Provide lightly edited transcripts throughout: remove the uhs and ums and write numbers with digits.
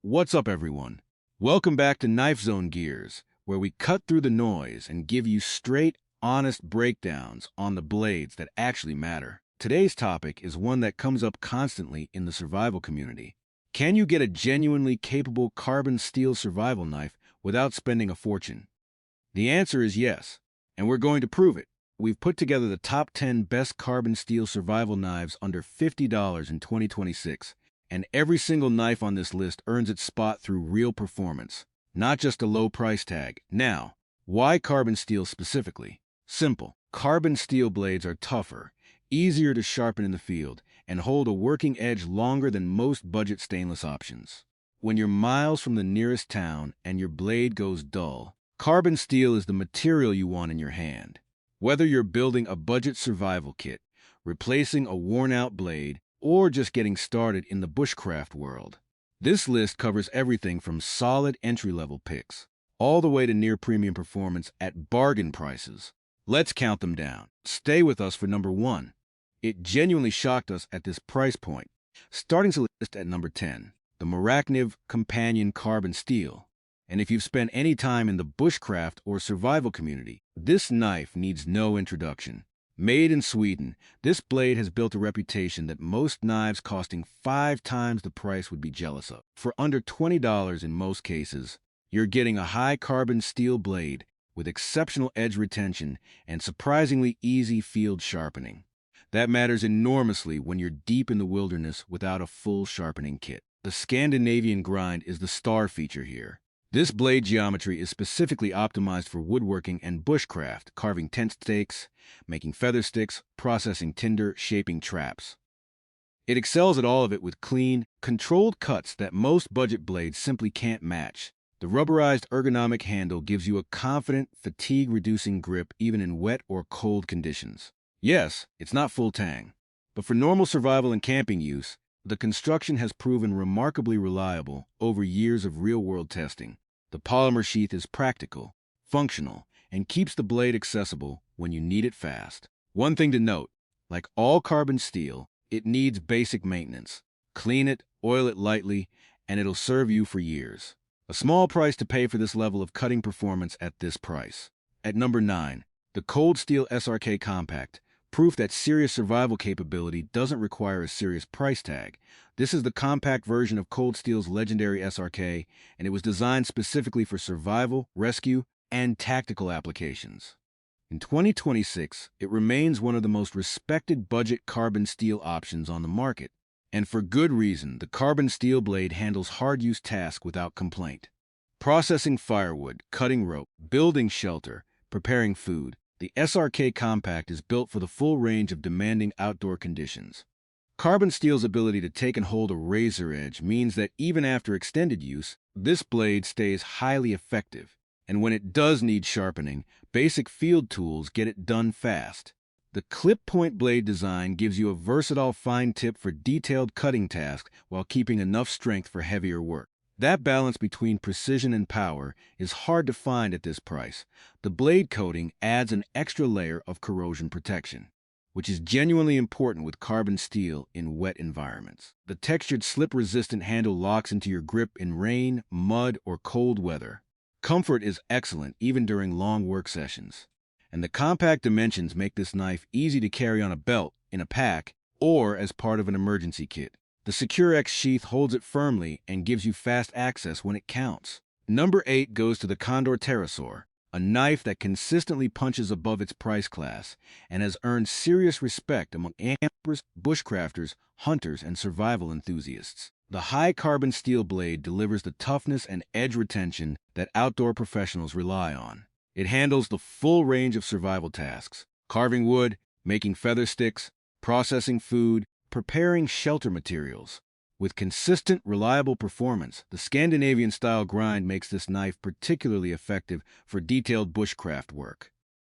What's up, everyone? Welcome back to KnifeZone Gears, where we cut through the noise and give you straight, honest breakdowns on the blades that actually matter. Today's topic is one that comes up constantly in the survival community. Can you get a genuinely capable carbon steel survival knife without spending a fortune? The answer is yes, and we're going to prove it. We've put together the top 10 best carbon steel survival knives under $50 in 2026, and every single knife on this list earns its spot through real performance, not just a low price tag. Now, why carbon steel specifically? Simple. Carbon steel blades are tougher, easier to sharpen in the field, and hold a working edge longer than most budget stainless options. When you're miles from the nearest town and your blade goes dull, carbon steel is the material you want in your hand. Whether you're building a budget survival kit, replacing a worn-out blade, or just getting started in the bushcraft world, this list covers everything from solid entry-level picks all the way to near-premium performance at bargain prices. Let's count them down. Stay with us for number 1. It genuinely shocked us at this price point. Starting the list at number 10, the Morakniv Companion Carbon Steel. And if you've spent any time in the bushcraft or survival community, this knife needs no introduction. Made in Sweden, this blade has built a reputation that most knives costing 5 times the price would be jealous of. For under $20 in most cases, you're getting a high carbon steel blade with exceptional edge retention and surprisingly easy field sharpening. That matters enormously when you're deep in the wilderness without a full sharpening kit. The Scandinavian grind is the star feature here. This blade geometry is specifically optimized for woodworking and bushcraft, carving tent stakes, making feather sticks, processing tinder, shaping traps. It excels at all of it with clean, controlled cuts that most budget blades simply can't match. The rubberized ergonomic handle gives you a confident, fatigue-reducing grip even in wet or cold conditions. Yes, it's not full tang, but for normal survival and camping use, the construction has proven remarkably reliable over years of real-world testing. The polymer sheath is practical, functional, and keeps the blade accessible when you need it fast. One thing to note, like all carbon steel, it needs basic maintenance. Clean it, oil it lightly, and it'll serve you for years. A small price to pay for this level of cutting performance at this price. At number 9, the Cold Steel SRK Compact. Proof that serious survival capability doesn't require a serious price tag. This is the compact version of Cold Steel's legendary SRK, and it was designed specifically for survival, rescue, and tactical applications. In 2026, it remains one of the most respected budget carbon steel options on the market. And for good reason, the carbon steel blade handles hard-use tasks without complaint. Processing firewood, cutting rope, building shelter, preparing food, the SRK Compact is built for the full range of demanding outdoor conditions. Carbon steel's ability to take and hold a razor edge means that even after extended use, this blade stays highly effective. And when it does need sharpening, basic field tools get it done fast. The clip point blade design gives you a versatile fine tip for detailed cutting tasks while keeping enough strength for heavier work. That balance between precision and power is hard to find at this price. The blade coating adds an extra layer of corrosion protection, which is genuinely important with carbon steel in wet environments. The textured slip-resistant handle locks into your grip in rain, mud, or cold weather. Comfort is excellent even during long work sessions. And the compact dimensions make this knife easy to carry on a belt, in a pack, or as part of an emergency kit. The SecureX sheath holds it firmly and gives you fast access when it counts. Number 8 goes to the Condor Terrasaur, a knife that consistently punches above its price class and has earned serious respect among campers, bushcrafters, hunters, and survival enthusiasts. The high carbon steel blade delivers the toughness and edge retention that outdoor professionals rely on. It handles the full range of survival tasks: carving wood, making feather sticks, processing food, preparing shelter materials. With consistent, reliable performance, the Scandinavian-style grind makes this knife particularly effective for detailed bushcraft work.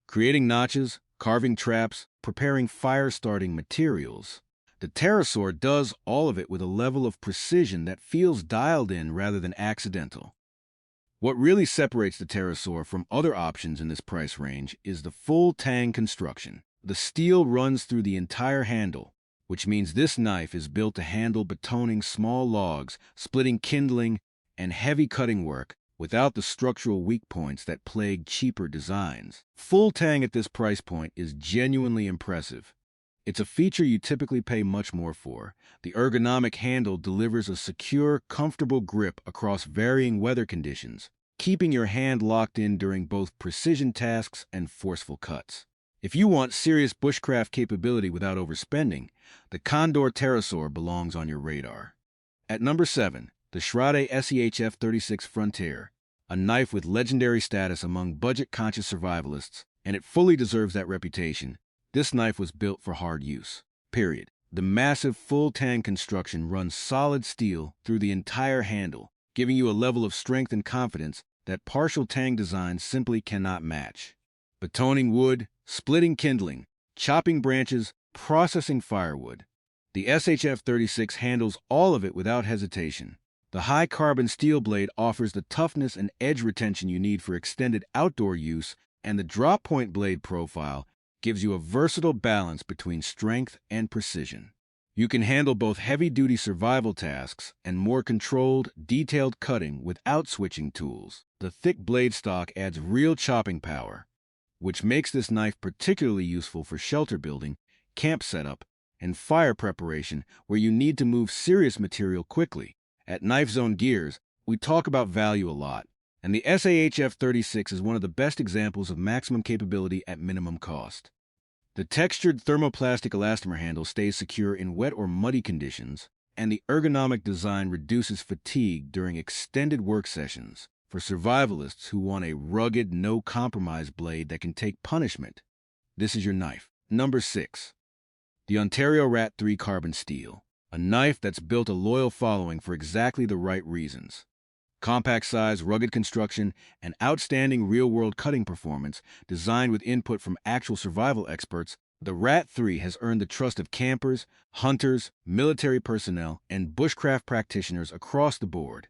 Creating notches, carving traps, preparing fire-starting materials. The Terrasaur does all of it with a level of precision that feels dialed in rather than accidental. What really separates the Terrasaur from other options in this price range is the full tang construction. The steel runs through the entire handle, which means this knife is built to handle betoning small logs, splitting kindling, and heavy cutting work without the structural weak points that plague cheaper designs. Full tang at this price point is genuinely impressive. It's a feature you typically pay much more for. The ergonomic handle delivers a secure, comfortable grip across varying weather conditions, keeping your hand locked in during both precision tasks and forceful cuts. If you want serious bushcraft capability without overspending, the Condor Terrasaur belongs on your radar. At number 7, the Schrade SEHF 36 Frontier, a knife with legendary status among budget-conscious survivalists, and it fully deserves that reputation. This knife was built for hard use. Period. The massive full-tang construction runs solid steel through the entire handle, giving you a level of strength and confidence that partial tang designs simply cannot match. Betoning wood, splitting kindling, chopping branches, processing firewood. The SHF 36 handles all of it without hesitation. The high-carbon steel blade offers the toughness and edge retention you need for extended outdoor use, and the drop-point blade profile gives you a versatile balance between strength and precision. You can handle both heavy-duty survival tasks and more controlled, detailed cutting without switching tools. The thick blade stock adds real chopping power, which makes this knife particularly useful for shelter building, camp setup, and fire preparation where you need to move serious material quickly. At KnifeZone Gears, we talk about value a lot, and the SAHF 36 is one of the best examples of maximum capability at minimum cost. The textured thermoplastic elastomer handle stays secure in wet or muddy conditions, and the ergonomic design reduces fatigue during extended work sessions. For survivalists who want a rugged, no-compromise blade that can take punishment, this is your knife. Number 6. The Ontario Rat 3 Carbon Steel, a knife that's built a loyal following for exactly the right reasons. Compact size, rugged construction, and outstanding real-world cutting performance, designed with input from actual survival experts, the Rat 3 has earned the trust of campers, hunters, military personnel, and bushcraft practitioners across the board.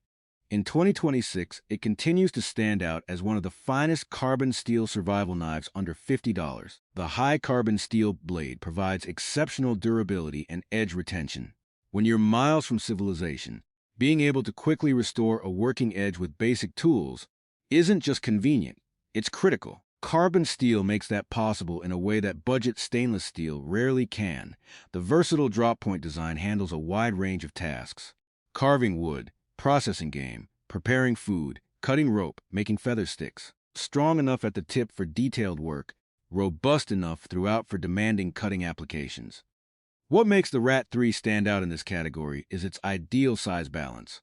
In 2026, it continues to stand out as one of the finest carbon steel survival knives under $50. The high carbon steel blade provides exceptional durability and edge retention. When you're miles from civilization, being able to quickly restore a working edge with basic tools isn't just convenient, it's critical. Carbon steel makes that possible in a way that budget stainless steel rarely can. The versatile drop point design handles a wide range of tasks: carving wood, processing game, preparing food, cutting rope, making feather sticks. Strong enough at the tip for detailed work, robust enough throughout for demanding cutting applications. What makes the Rat 3 stand out in this category is its ideal size balance.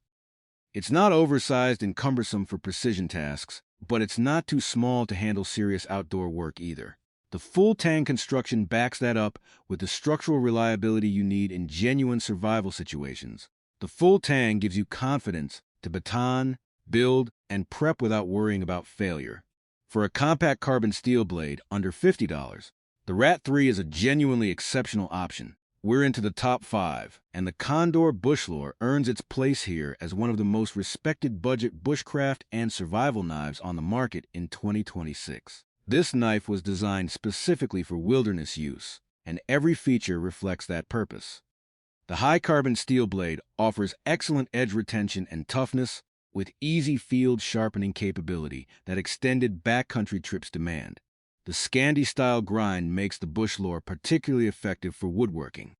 It's not oversized and cumbersome for precision tasks, but it's not too small to handle serious outdoor work either. The full tang construction backs that up with the structural reliability you need in genuine survival situations. The full tang gives you confidence to baton, build, and prep without worrying about failure. For a compact carbon steel blade under $50, the Rat 3 is a genuinely exceptional option. We're into the top 5, and the Condor Bushlore earns its place here as one of the most respected budget bushcraft and survival knives on the market in 2026. This knife was designed specifically for wilderness use, and every feature reflects that purpose. The high-carbon steel blade offers excellent edge retention and toughness, with easy field sharpening capability that extended backcountry trips demand. The Scandi-style grind makes the Bushlore particularly effective for woodworking,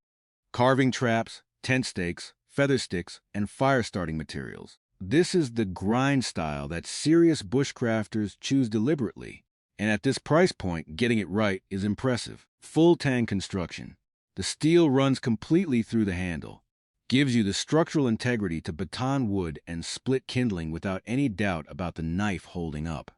carving traps, tent stakes, feather sticks, and fire-starting materials. This is the grind style that serious bushcrafters choose deliberately, and at this price point, getting it right is impressive. Full tang construction. The steel runs completely through the handle, gives you the structural integrity to baton wood and split kindling without any doubt about the knife holding up.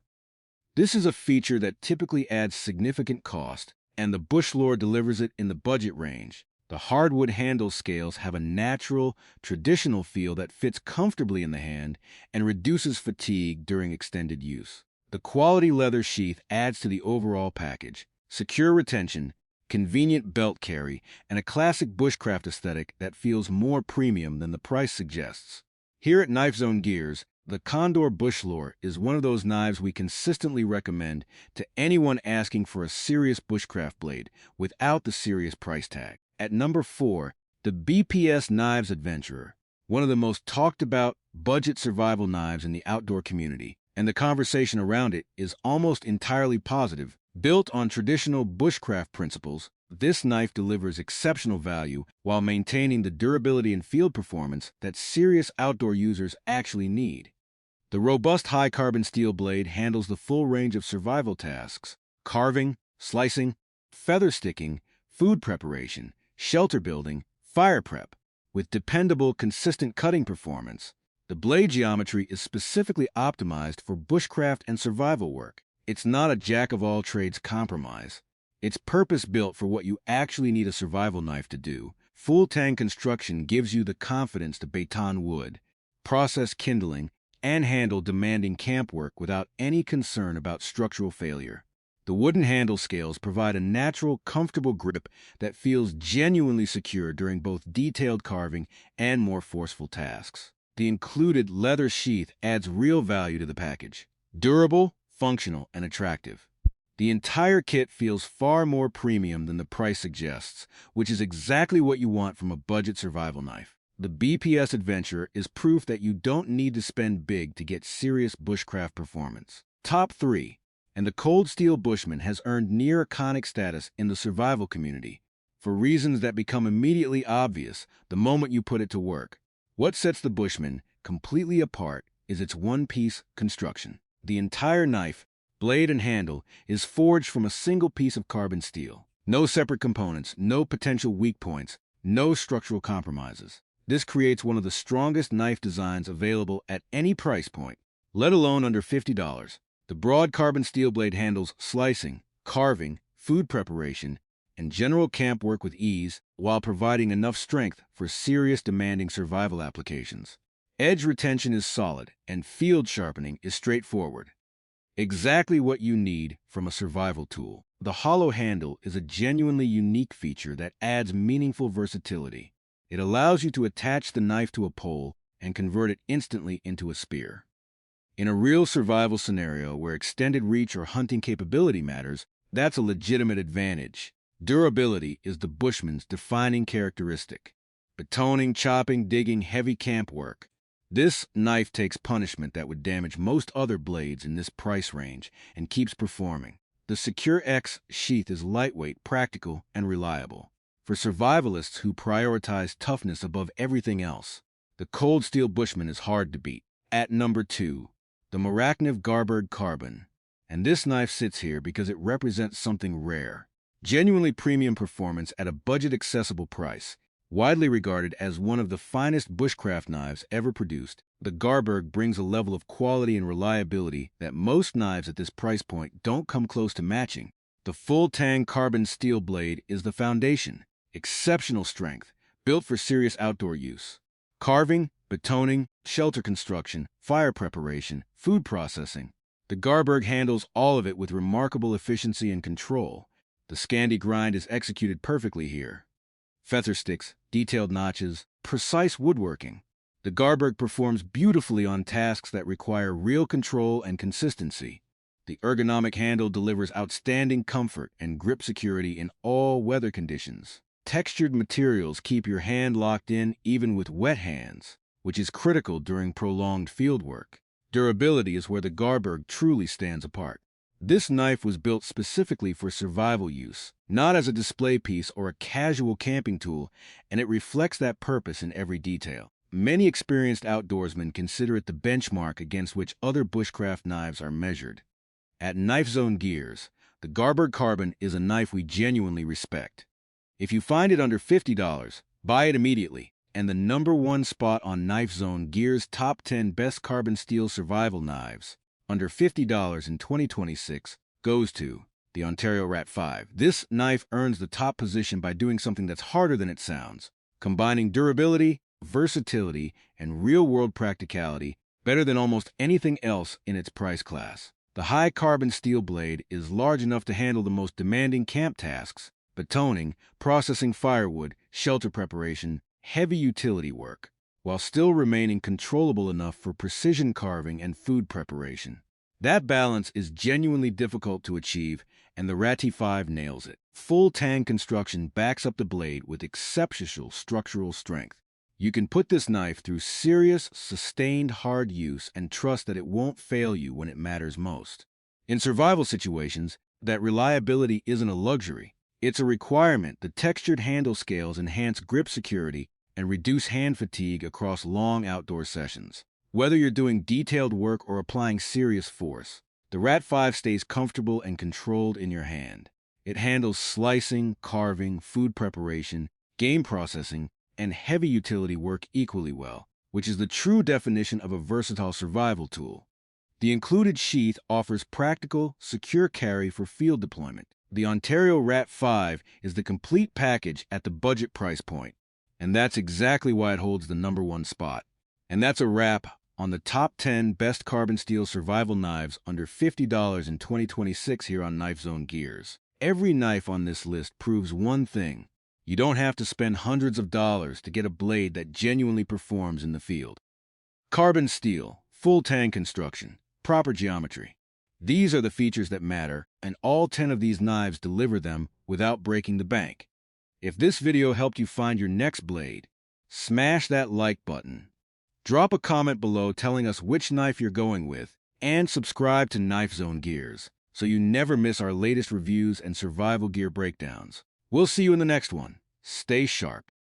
This is a feature that typically adds significant cost, and the Bushlore delivers it in the budget range. The hardwood handle scales have a natural, traditional feel that fits comfortably in the hand and reduces fatigue during extended use. The quality leather sheath adds to the overall package: secure retention, convenient belt carry, and a classic bushcraft aesthetic that feels more premium than the price suggests. Here at KnifeZone Gears, the Condor Bushlore is one of those knives we consistently recommend to anyone asking for a serious bushcraft blade without the serious price tag. At number 4, the BPS Knives Adventurer, one of the most talked about budget survival knives in the outdoor community, and the conversation around it is almost entirely positive. Built on traditional bushcraft principles, this knife delivers exceptional value while maintaining the durability and field performance that serious outdoor users actually need. The robust high-carbon steel blade handles the full range of survival tasks: carving, slicing, feather sticking, food preparation, shelter building, fire prep. With dependable, consistent cutting performance, the blade geometry is specifically optimized for bushcraft and survival work. It's not a jack-of-all-trades compromise. It's purpose-built for what you actually need a survival knife to do. Full-tang construction gives you the confidence to baton wood, process kindling, and handle demanding camp work without any concern about structural failure. The wooden handle scales provide a natural, comfortable grip that feels genuinely secure during both detailed carving and more forceful tasks. The included leather sheath adds real value to the package. Durable, functional, and attractive. The entire kit feels far more premium than the price suggests, which is exactly what you want from a budget survival knife. The BPS Adventurer is proof that you don't need to spend big to get serious bushcraft performance. Top 3. And the cold steel Bushman has earned near iconic status in the survival community, for reasons that become immediately obvious the moment you put it to work. What sets the Bushman completely apart is its one-piece construction. The entire knife, blade and handle, is forged from a single piece of carbon steel. No separate components, no potential weak points, no structural compromises. This creates one of the strongest knife designs available at any price point, let alone under $50. The broad carbon steel blade handles slicing, carving, food preparation, and general camp work with ease, while providing enough strength for serious demanding survival applications. Edge retention is solid, and field sharpening is straightforward. Exactly what you need from a survival tool. The hollow handle is a genuinely unique feature that adds meaningful versatility. It allows you to attach the knife to a pole and convert it instantly into a spear. In a real survival scenario where extended reach or hunting capability matters, that's a legitimate advantage. Durability is the Bushman's defining characteristic. Betoning, chopping, digging, heavy camp work. This knife takes punishment that would damage most other blades in this price range and keeps performing. The Secure X sheath is lightweight, practical, and reliable. For survivalists who prioritize toughness above everything else, the cold steel Bushman is hard to beat. At number 2, the Morakniv Garberg Carbon. And this knife sits here because it represents something rare. Genuinely premium performance at a budget-accessible price. Widely regarded as one of the finest bushcraft knives ever produced, the Garberg brings a level of quality and reliability that most knives at this price point don't come close to matching. The full-tang carbon steel blade is the foundation. Exceptional strength, built for serious outdoor use. Carving, betoning, shelter construction, fire preparation, food processing. The Garberg handles all of it with remarkable efficiency and control. The Scandi grind is executed perfectly here. Feather sticks, detailed notches, precise woodworking. The Garberg performs beautifully on tasks that require real control and consistency. The ergonomic handle delivers outstanding comfort and grip security in all weather conditions. Textured materials keep your hand locked in even with wet hands, which is critical during prolonged field work. Durability is where the Garberg truly stands apart. This knife was built specifically for survival use, not as a display piece or a casual camping tool, and it reflects that purpose in every detail. Many experienced outdoorsmen consider it the benchmark against which other bushcraft knives are measured. At KnifeZone Gears, the Garberg Carbon is a knife we genuinely respect. If you find it under $50, buy it immediately. And the #1 spot on KnifeZone Gears' top 10 best carbon steel survival knives, under $50 in 2026, goes to the Ontario Rat 5. This knife earns the top position by doing something that's harder than it sounds, combining durability, versatility, and real-world practicality better than almost anything else in its price class. The high carbon steel blade is large enough to handle the most demanding camp tasks: betoning, processing firewood, shelter preparation, heavy utility work, while still remaining controllable enough for precision carving and food preparation. That balance is genuinely difficult to achieve, and the Rat 5 nails it. Full tang construction backs up the blade with exceptional structural strength. You can put this knife through serious, sustained hard use and trust that it won't fail you when it matters most. In survival situations, that reliability isn't a luxury. It's a requirement. The textured handle scales enhance grip security and reduce hand fatigue across long outdoor sessions. Whether you're doing detailed work or applying serious force, the Rat 5 stays comfortable and controlled in your hand. It handles slicing, carving, food preparation, game processing, and heavy utility work equally well, which is the true definition of a versatile survival tool. The included sheath offers practical, secure carry for field deployment. The Ontario Rat 5 is the complete package at the budget price point, and that's exactly why it holds the #1 spot. And that's a wrap on the top 10 best carbon steel survival knives under $50 in 2026 here on KnifeZone Gears. Every knife on this list proves one thing: you don't have to spend hundreds of dollars to get a blade that genuinely performs in the field. Carbon steel, full tang construction, proper geometry. These are the features that matter, and all 10 of these knives deliver them without breaking the bank. If this video helped you find your next blade, smash that like button. Drop a comment below telling us which knife you're going with, and subscribe to KnifeZone Gears so you never miss our latest reviews and survival gear breakdowns. We'll see you in the next one. Stay sharp.